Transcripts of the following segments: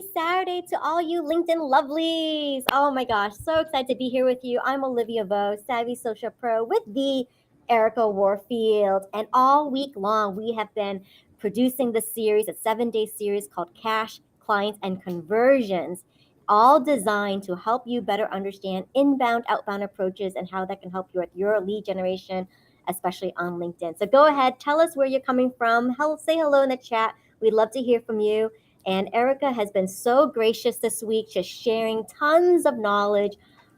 Happy Saturday to all you LinkedIn lovelies. Oh my gosh, so excited to be here with you. I'm Olivia Vo, Savvy Social Pro with the Erika Warfield. And all week long, we have been producing the series, a 7-day series called Cash, Clients, and Conversions, all designed to help you better understand inbound, outbound approaches and how that can help you with your lead generation, especially on LinkedIn. So go ahead, tell us where you're coming from. Say hello in the chat. We'd love to hear from you. And Erika has been so gracious this week, just sharing tons of knowledge,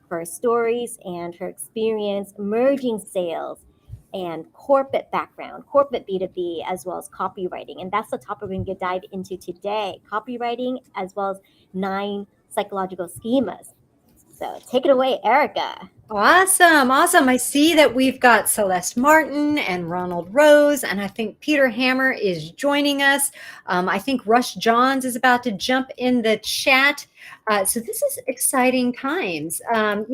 her stories and her experience merging sales and corporate background, corporate B2B, as well as copywriting. And that's the topic we're going to dive into today, copywriting, as well as 9 psychological schemas. So take it away, Erika. Awesome. I see that we've got Celeste Martin and Ronald Rose, and I think Peter Hammer is joining us. I think Rush Johns is about to jump in the chat. So this is exciting times, and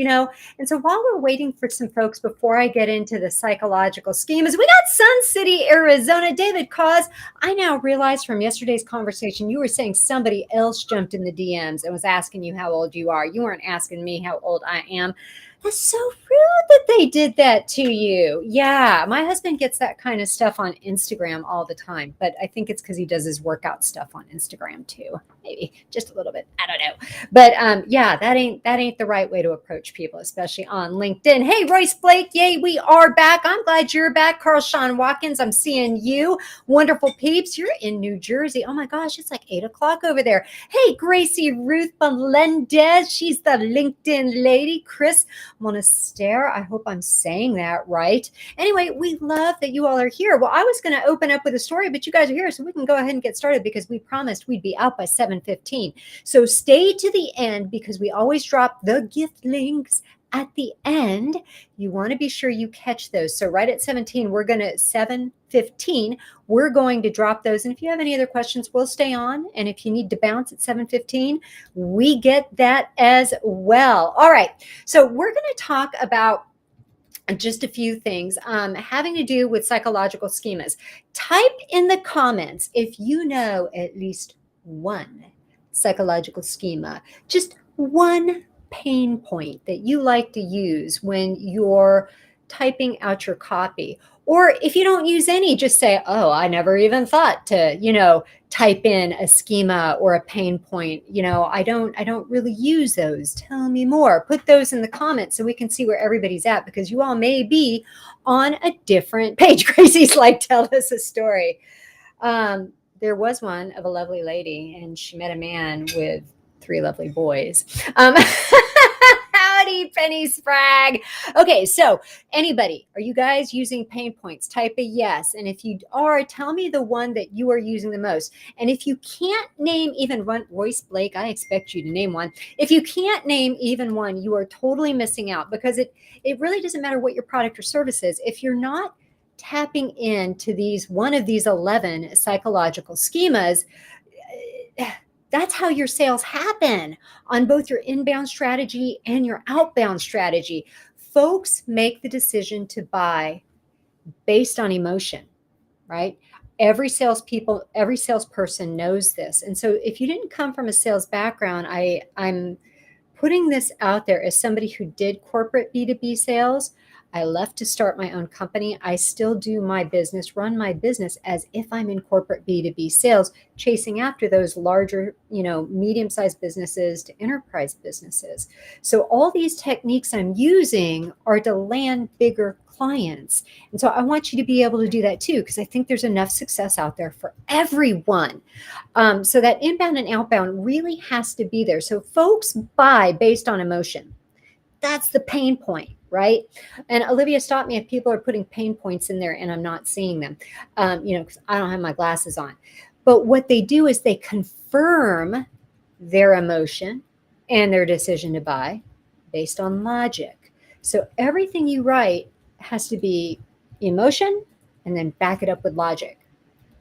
so while we're waiting for some folks, before I get into the psychological schemas, we got Sun City, Arizona. David Cause, I now realize from yesterday's conversation, you were saying somebody else jumped in the DMs and was asking you how old you are. You weren't asking me how old I am. That's so rude that they did that to you. Yeah, my husband gets that kind of stuff on Instagram all the time, but I think it's because he does his workout stuff on Instagram too. Maybe just a little bit. I don't know. But yeah, that ain't the right way to approach people, especially on LinkedIn. Hey, Royce Blake, yay, we are back. I'm glad you're back. Carl Sean Watkins, I'm seeing you. Wonderful peeps. You're in New Jersey. Oh my gosh, it's like 8 o'clock over there. Hey, Gracie Ruth Melendez. She's the LinkedIn lady. Chris Monaster, I hope I'm saying that right. Anyway, we love that you all are here. Well, I was going to open up with a story, but you guys are here, so we can go ahead and get started because we promised we'd be out by 7:15. So stay to the end because we always drop the gift links at the end. You want to be sure you catch those. So right at 7:15, we're going to drop those. And if you have any other questions, we'll stay on. And if you need to bounce at 7:15, we get that as well. All right. So we're going to talk about just a few things having to do with psychological schemas. Type in the comments if you know at least one psychological schema, just one pain point that you like to use when you're typing out your copy. Or if you don't use any, just say, oh, I never even thought to, type in a schema or a pain point. I don't really use those. Tell me more. Put those in the comments so we can see where everybody's at, because you all may be on a different page. Gracie's like, tell us a story. There was one of a lovely lady, and she met a man with 3 lovely boys. Howdy, Penny Sprague. Okay, so anybody, are you guys using pain points? Type a yes. And if you are, tell me the one that you are using the most. And if you can't name even one, Royce Blake, I expect you to name one. If you can't name even one, you are totally missing out, because it really doesn't matter what your product or service is. If you're not tapping into one of these 11 psychological schemas, that's how your sales happen on both your inbound strategy and your outbound strategy. Folks make the decision to buy based on emotion, right? Every salesperson knows this. And so if you didn't come from a sales background, I'm putting this out there as somebody who did corporate B2B sales. I left to start my own company. I still do my business, run my business as if I'm in corporate B2B sales, chasing after those larger, medium-sized businesses to enterprise businesses. So all these techniques I'm using are to land bigger clients. And so I want you to be able to do that too, because I think there's enough success out there for everyone. So that inbound and outbound really has to be there. So folks buy based on emotion. That's the pain point, right? And Olivia, stop me if people are putting pain points in there and I'm not seeing them, because I don't have my glasses on. But what they do is they confirm their emotion and their decision to buy based on logic. So everything you write has to be emotion and then back it up with logic.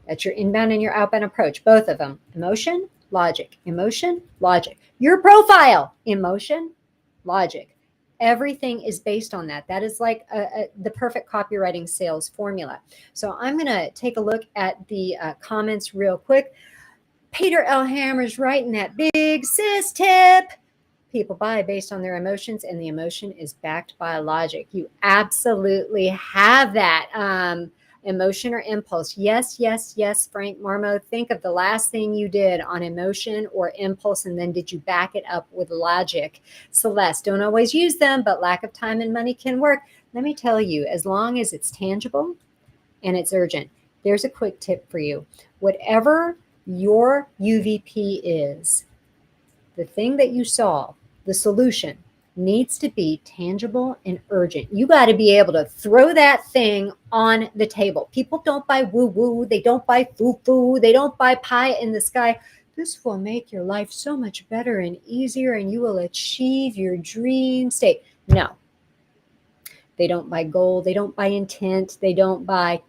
That's your inbound and your outbound approach, both of them. Emotion, logic, emotion, logic. Your profile, emotion, logic. Everything is based on that. That is like the perfect copywriting sales formula. So I'm going to take a look at the comments real quick. Peter L. Hammer's writing that big sis tip. People buy based on their emotions, and the emotion is backed by logic. You absolutely have that emotion or impulse. Yes, yes, yes, Frank Marmo. Think of the last thing you did on emotion or impulse, and then did you back it up with logic? Celeste, don't always use them, but lack of time and money can work. Let me tell you, as long as it's tangible and it's urgent, there's a quick tip for you. Whatever your UVP is, the thing that you solve, the solution, needs to be tangible and urgent. You got to be able to throw that thing on the table. People don't buy woo woo, they don't buy foo foo, they don't buy pie in the sky. This will make your life so much better and easier, and you will achieve your dream state. No, they don't buy goal, they don't buy intent, they don't buy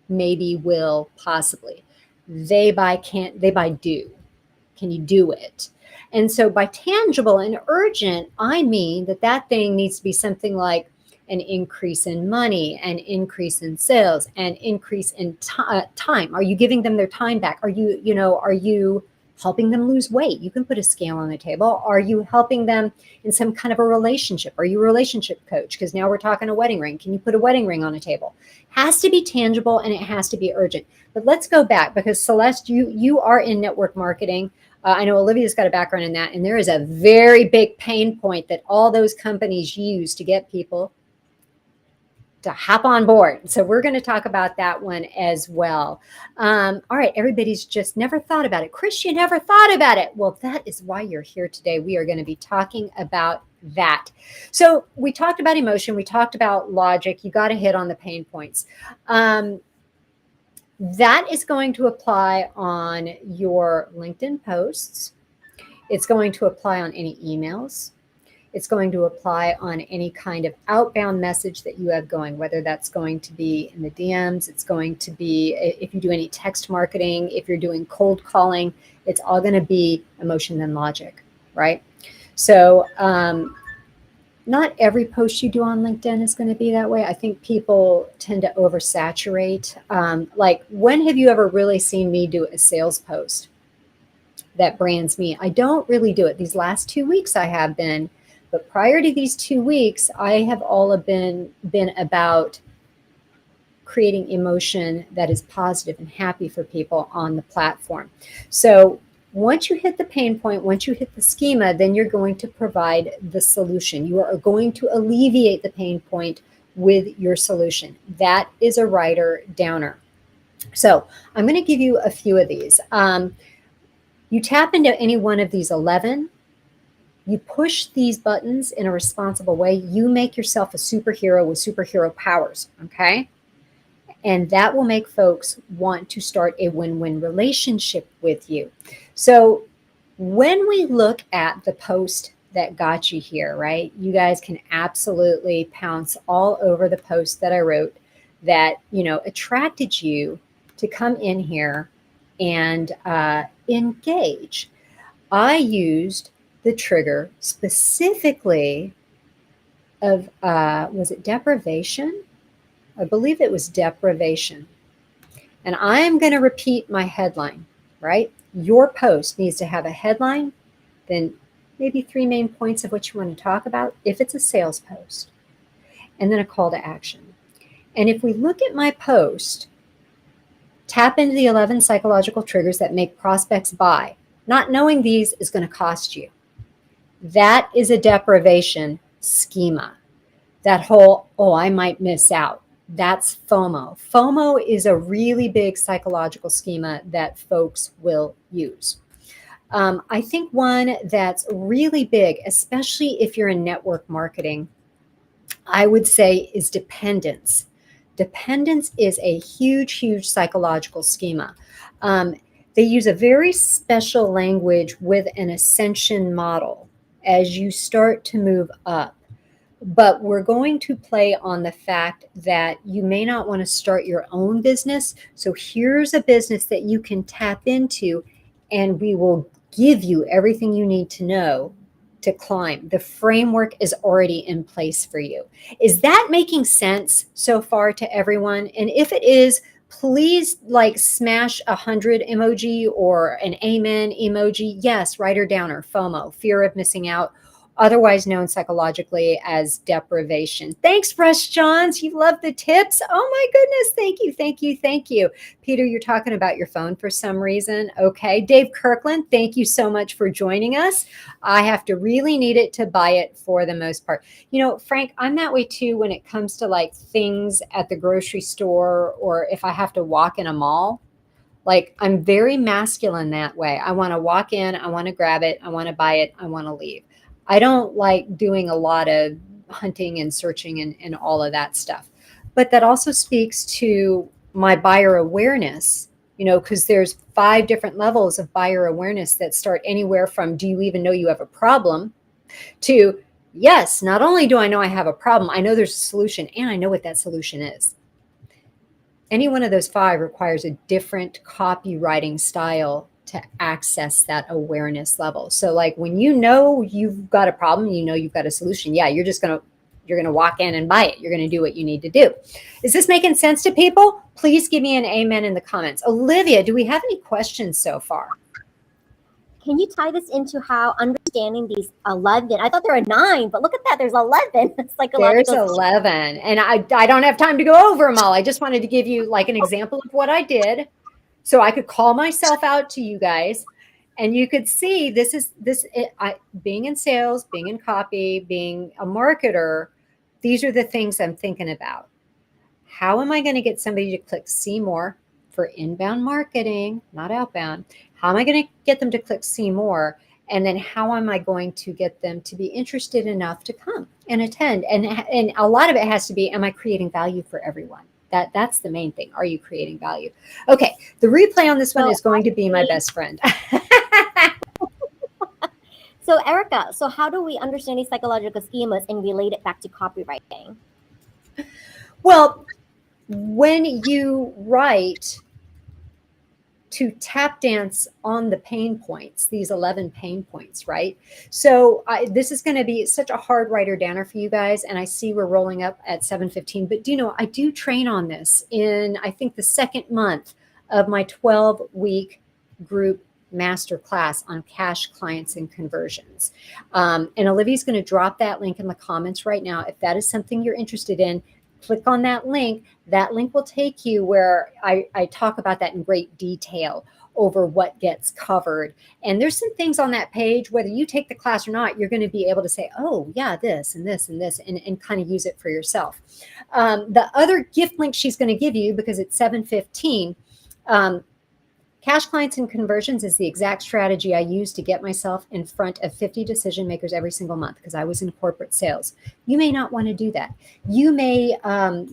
maybe, will, possibly. They buy can't, they buy do. Can you do it? And so by tangible and urgent, I mean that thing needs to be something like an increase in money, an increase in sales, an increase in time. Are you giving them their time back? Are you helping them lose weight? You can put a scale on the table. Are you helping them in some kind of a relationship? Are you a relationship coach? Because now we're talking a wedding ring. Can you put a wedding ring on a table? Has to be tangible, and it has to be urgent. But let's go back, because Celeste, you are in network marketing. I know Olivia's got a background in that, and there is a very big pain point that all those companies use to get people to hop on board. So we're going to talk about that one as well. All right, everybody's just never thought about it. Chris, you never thought about it. Well, that is why you're here today. We are going to be talking about that. So we talked about emotion. We talked about logic. You got to hit on the pain points. That is going to apply on your LinkedIn posts. It's going to apply on any emails. It's going to apply on any kind of outbound message that you have going, whether that's going to be in the DMs, it's going to be if you do any text marketing, if you're doing cold calling, it's all going to be emotion and logic, right? So not every post you do on LinkedIn is going to be that way. I think people tend to oversaturate. Like, when have you ever really seen me do a sales post that brands me? I don't really do it. These last 2 weeks I have been, but prior to these 2 weeks, I have all been about creating emotion that is positive and happy for people on the platform. So once you hit the pain point, once you hit the schema, then you're going to provide the solution. You are going to alleviate the pain point with your solution. That is a writer downer. So I'm going to give you a few of these. You tap into any one of these 11. You push these buttons in a responsible way. You make yourself a superhero with superhero powers, okay? And that will make folks want to start a win-win relationship with you. So when we look at the post that got you here, right, you guys can absolutely pounce all over the post that I wrote that, attracted you to come in here and engage. I used the trigger specifically of, was it deprivation? I believe it was deprivation. And I am going to repeat my headline, right? Your post needs to have a headline, then maybe 3 main points of what you want to talk about if it's a sales post, and then a call to action. And if we look at my post, tap into the 11 psychological triggers that make prospects buy. Not knowing these is going to cost you. That is a deprivation schema. That whole, I might miss out. That's FOMO. FOMO is a really big psychological schema that folks will use. I think one that's really big, especially if you're in network marketing, I would say is dependence. Dependence is a huge, huge psychological schema. They use a very special language with an ascension model as you start to move up. But we're going to play on the fact that you may not want to start your own business. So here's a business that you can tap into, and we will give you everything you need to know to climb. The framework is already in place for you. Is that making sense so far to everyone? And if it is, please like smash 100 emoji or an amen emoji. Yes, writer downer, FOMO, fear of missing out, otherwise known psychologically as deprivation. Thanks, Rush Johns. You love the tips. Oh my goodness. Thank you. Thank you. Thank you. Peter, you're talking about your phone for some reason. Okay. Dave Kirkland, thank you so much for joining us. I have to really need it to buy it for the most part. You know, Frank, I'm that way too when it comes to like things at the grocery store or if I have to walk in a mall. Like I'm very masculine that way. I want to walk in, I want to grab it, I want to buy it, I want to leave. I don't like doing a lot of hunting and searching and all of that stuff. But that also speaks to my buyer awareness, you know, because there's 5 different levels of buyer awareness that start anywhere from do you even know you have a problem to yes, not only do I know I have a problem, I know there's a solution and I know what that solution is. Any one of those 5 requires a different copywriting style to access that awareness level. So like when you know you've got a problem, you know you've got a solution. Yeah, you're going to walk in and buy it. You're going to do what you need to do. Is this making sense to people? Please give me an amen in the comments. Olivia, do we have any questions so far? Can you tie this into how understanding these 11? I thought there were 9, but look at that. There's 11 There's psychological. 11. And I don't have time to go over them all. I just wanted to give you like an example of what I did so I could call myself out to you guys. And you could see being in sales, being in copy, being a marketer, these are the things I'm thinking about. How am I going to get somebody to click see more for inbound marketing, not outbound? How am I going to get them to click see more? And then how am I going to get them to be interested enough to come and attend? And a lot of it has to be, am I creating value for everyone? That's the main thing. Are you creating value? Okay, the replay on this one is going to be my best friend. So Erika, so how do we understand these psychological schemas and relate it back to copywriting? Well, when you write to tap dance on the pain points, these 11 pain points, right? So this is going to be such a hard writer downer for you guys. And I see we're rolling up at 7:15, but do you know, I do train on this in, I think the 2nd month of my 12-week group masterclass on cash clients and conversions. And Olivia's going to drop that link in the comments right now. If that is something you're interested in, click on that link. That link will take you where I talk about that in great detail over what gets covered. And there's some things on that page, whether you take the class or not, you're going to be able to say, oh, yeah, this and this and this, and kind of use it for yourself. The other gift link she's going to give you, because it's 7:15, cash clients and conversions is the exact strategy I use to get myself in front of 50 decision makers every single month because I was in corporate sales. You may not want to do that. You may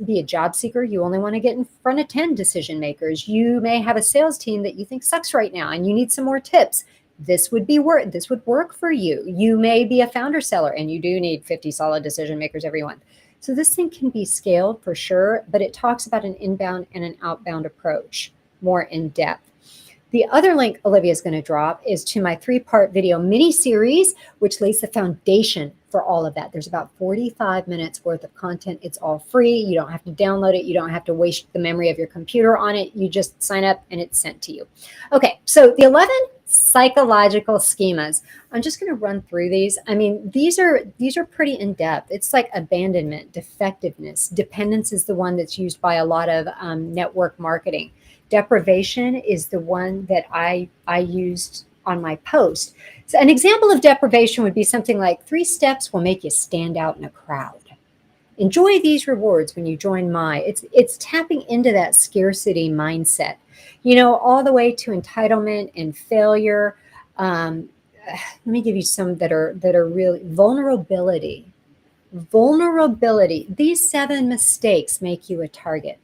be a job seeker. You only want to get in front of 10 decision makers. You may have a sales team that you think sucks right now and you need some more tips. This would work for you. You may be a founder seller and you do need 50 solid decision makers every month. So this thing can be scaled for sure, but it talks about an inbound and an outbound approach more in depth. The other link Olivia is going to drop is to my 3-part video mini series, which lays the foundation for all of that. There's about 45 minutes worth of content. It's all free. You don't have to download it. You don't have to waste the memory of your computer on it. You just sign up and it's sent to you. Okay, so the 11 psychological schemas. I'm just going to run through these. I mean, these are pretty in depth. It's like abandonment, defectiveness, dependence is the one that's used by a lot of network marketing. Deprivation is the one that I used on my post. So an example of deprivation would be something like 3 steps will make you stand out in a crowd. Enjoy these rewards when you join my. It's tapping into that scarcity mindset, you know, all the way to entitlement and failure. Let me give you some that are really vulnerability. Vulnerability. These 7 mistakes make you a target.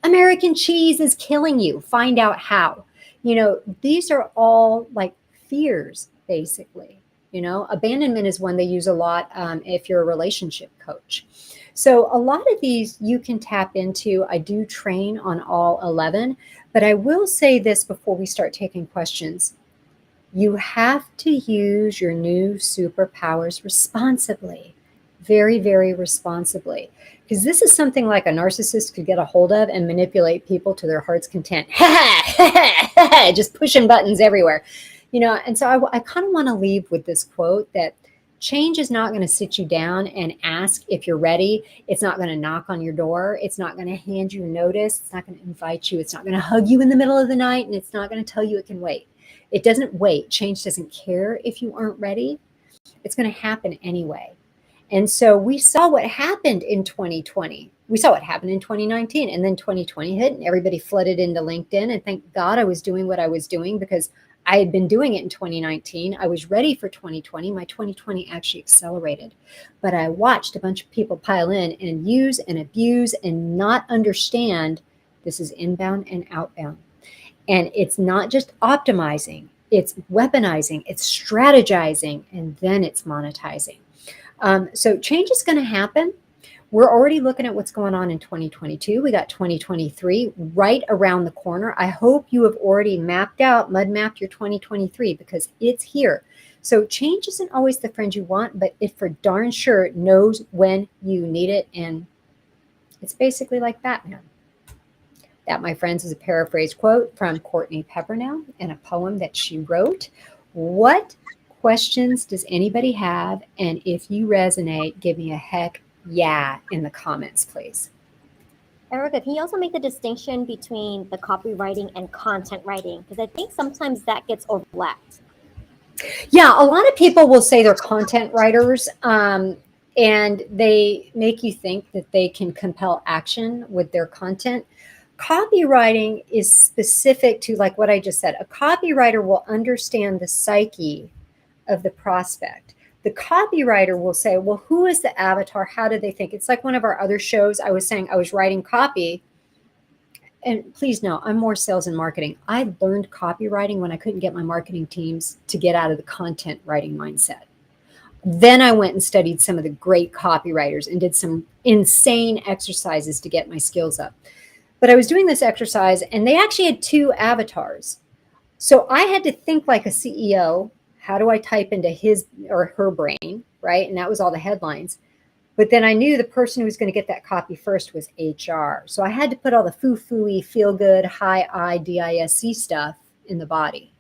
American cheese is killing you. Find out how. You know, these are all like fears, basically. You know, abandonment is one they use a lot if you're a relationship coach. So a lot of these you can tap into. I do train on all 11, but I will say this before we start taking questions. You have to use your new superpowers responsibly. very, very responsibly. Because this is something like a narcissist could get a hold of and manipulate people to their heart's content. Just pushing buttons everywhere. And so I kind of want to leave with this quote that change is not going to sit you down and ask if you're ready. It's not going to knock on your door. It's not going to hand you a notice. It's not going to invite you. It's not going to hug you in the middle of the night. And it's not going to tell you it can wait. It doesn't wait. Change doesn't care if you aren't ready. It's going to happen anyway. And so we saw what happened in 2020. We saw what happened in 2019. And then 2020 hit and everybody flooded into LinkedIn. And thank God I was doing what I was doing because I had been doing it in 2019. I was ready for 2020. My 2020 actually accelerated. But I watched a bunch of people pile in and use and abuse and not understand this is inbound and outbound. And it's not just optimizing, it's weaponizing, it's strategizing, and then it's monetizing. So change is going to happen. We're already looking at what's going on in 2022. We got 2023 right around the corner. I hope you have already mud mapped your 2023 because it's here. So change isn't always the friend you want, but it for darn sure knows when you need it. And it's basically like Batman. That, my friends, is a paraphrased quote from Courtney Peppernell in a poem that she wrote. What questions does anybody have? And if you resonate, give me a heck yeah in the comments, please. Erika, can you also make the distinction between the copywriting and content writing? Because I think sometimes that gets overlapped. Yeah, a lot of people will say they're content writers, and they make you think that they can compel action with their content. Copywriting is specific to, like what I just said, a copywriter will understand the psyche of the prospect. The copywriter will say, well, who is the avatar? How do they think? It's like one of our other shows. I was saying I was writing copy. And please know, I'm more sales and marketing. I learned copywriting when I couldn't get my marketing teams to get out of the content writing mindset. Then I went and studied some of the great copywriters and did some insane exercises to get my skills up. But I was doing this exercise and they actually had two avatars. So I had to think like a CEO. How do I type into his or her brain, right? And that was all the headlines. But then I knew the person who was going to get that copy first was HR. So I had to put all the foo-foo-y, feel-good, high-I, DISC stuff in the body.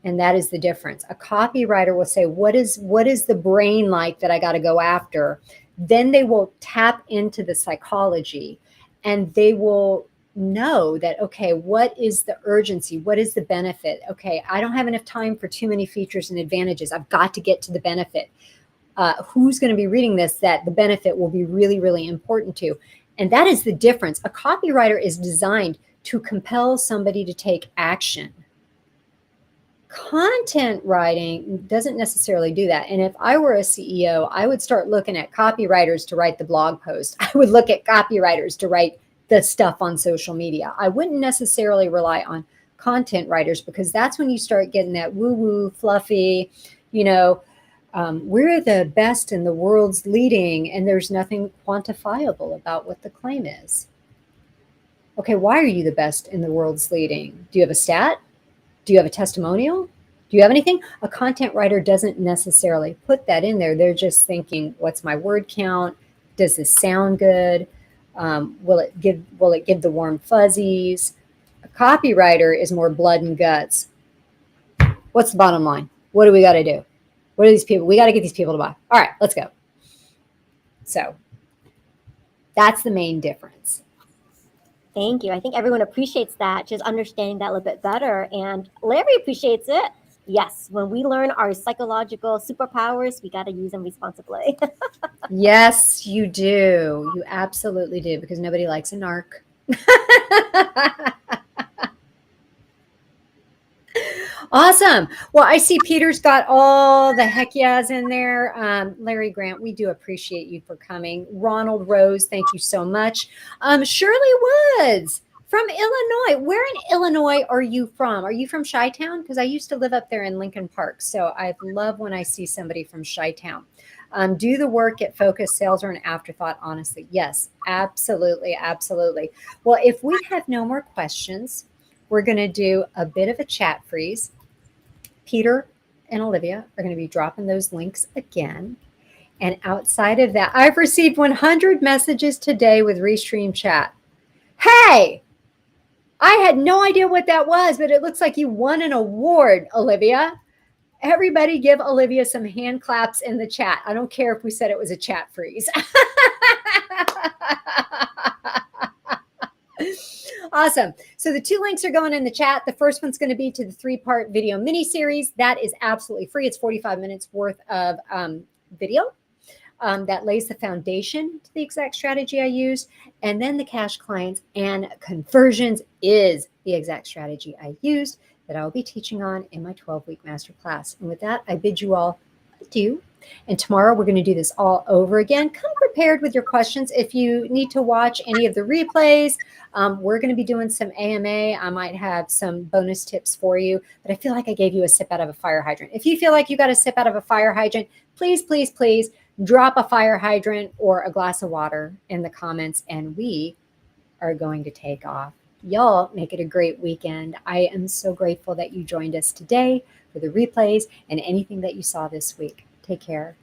And that is the difference. A copywriter will say, what is the brain like that I got to go after? Then they will tap into the psychology and they will know that, okay, what is the urgency? What is the benefit? Okay, I don't have enough time for too many features and advantages. I've got to get to the benefit. Who's going to be reading this that the benefit will be really, really important to? And that is the difference. A copywriter is designed to compel somebody to take action. Content writing doesn't necessarily do that. And if I were a CEO, I would start looking at copywriters to write the blog post. I would look at copywriters to write the stuff on social media. I wouldn't necessarily rely on content writers because that's when you start getting that woo-woo, fluffy, we're the best and the world's leading, and there's nothing quantifiable about what the claim is. Okay, why are you the best in the world's leading? Do you have a stat? Do you have a testimonial? Do you have anything? A content writer doesn't necessarily put that in there. They're just thinking, what's my word count? Does this sound good? Will it give the warm fuzzies? A copywriter is more blood and guts. What's the bottom line? What do we got to do? What are these people? We got to get these people to buy. All right, let's go. So that's the main difference. Thank you. I think everyone appreciates that, just understanding that a little bit better. And Larry appreciates it. Yes, when we learn our psychological superpowers, we got to use them responsibly. Yes, you do. You absolutely do, because nobody likes a narc. Awesome. Well, I see Peter's got all the heck yeahs in there. Larry Grant, we do appreciate you for coming. Ronald Rose, thank you so much. Shirley Woods from Illinois. Where in Illinois are you from? Are you from Chi-Town? Because I used to live up there in Lincoln Park. So I love when I see somebody from Chi-Town. Do the work, get focused, sales are an afterthought, honestly. Yes, absolutely, absolutely. Well, if we have no more questions, we're going to do a bit of a chat freeze. Peter and Olivia are going to be dropping those links again. And outside of that, I've received 100 messages today with Restream Chat. Hey, I had no idea what that was, but it looks like you won an award, Olivia. Everybody give Olivia some hand claps in the chat. I don't care if we said it was a chat freeze. Awesome. So the 2 links are going in the chat. The first one's going to be to the 3-part video mini series. That is absolutely free. It's 45 minutes worth of video. That lays the foundation to the exact strategy I use. And then the cash clients and conversions is the exact strategy I used that I will be teaching on in my 12-week masterclass. And with that, I bid you all adieu. And tomorrow we're going to do this all over again. Come prepared with your questions. If you need to watch any of the replays, we're going to be doing some AMA. I might have some bonus tips for you, but I feel like I gave you a sip out of a fire hydrant. If you feel like you got a sip out of a fire hydrant, please, please, please drop a fire hydrant or a glass of water in the comments, and we are going to take off. Y'all make it a great weekend. I am so grateful that you joined us today for the replays and anything that you saw this week. Take care.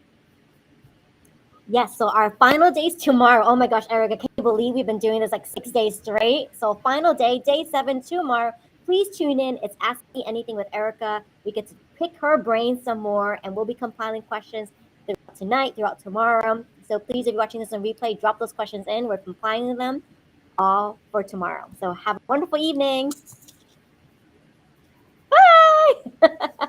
Yes, so our final day is tomorrow. Oh my gosh, Erika, can you believe we've been doing this like 6 days straight? So final day, day 7 tomorrow. Please tune in. It's Ask Me Anything with Erika. We get to pick her brain some more, and we'll be compiling questions throughout tonight, throughout tomorrow. So please, if you're watching this on replay, drop those questions in. We're compiling them all for tomorrow. So have a wonderful evening. Bye!